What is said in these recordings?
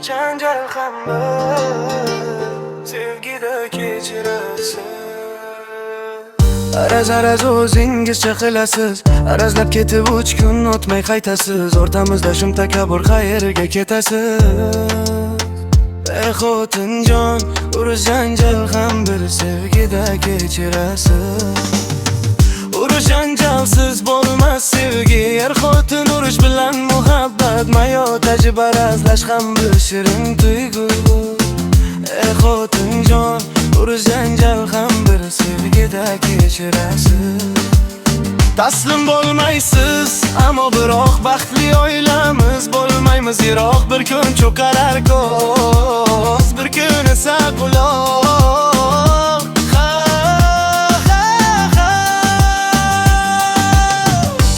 janjal ham bir sevgida kechirasiz. Araz o'zingizcha qilasiz, arazlab ketib 3 kun o'tmay qaytasiz. O'rtamizda shum takabbur qayerga ketasiz? Ey xotinjon, urush janjal ham bir sevgida kechirasiz. Urush janjalsiz bo'lmas sevgi, er xotin urush bilan muhabbat, mayo tajbarazlash ham bir shirin tuyg'u. Ey xotinjon, urush janjal ham bir sevgida kechirasiz. Taslim bo'lmaysiz, ammo biroq baxtli oilamiz bo'lmaymiz yiroq. Bir kun cho'karar ko'z, bir kun esa quloq.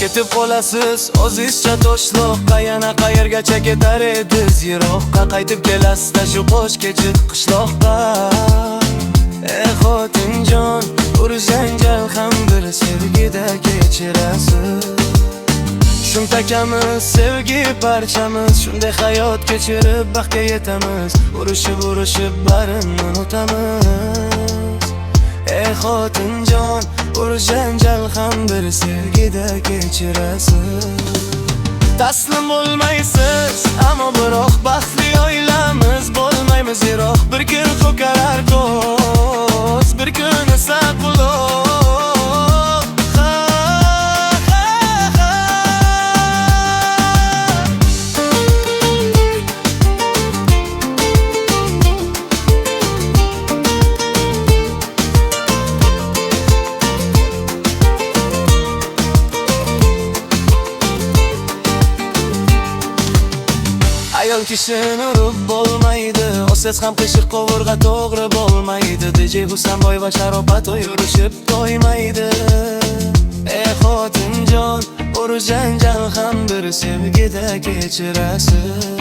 Ketib qolasiz o'zizcha toshloqqa, yana qayergacha ketar ediz yiroqqa. Qaytib kelasiz shu qo'sh kechib qishloqqa. Ey xotinjon, urush janjal ham bir sevgida kechirasiz. Shum takamiz, sevgi parchamiz, shunday hayot kechirib baxtga yetamiz. Urushib barini unutamiz. Ey xotinjon, urush janjal ham bir sevgida kechirasiz. Taslim bo'lmaysiz, ammo biroq baxtli oilamiz bo'lmaymiz yiroq. Bir kun ko'karar ko'z, bir kun esa quloq. Ayol kishini urib bo'lmaydi, o'siz ham qiyshiq qovurg'a to'g'ri bo'lmaydi. DJ Husanboy va Sharopat yurishib to'ymaydi. Ey xotinjon, urush janjal ham bir sevgida kechirasiz.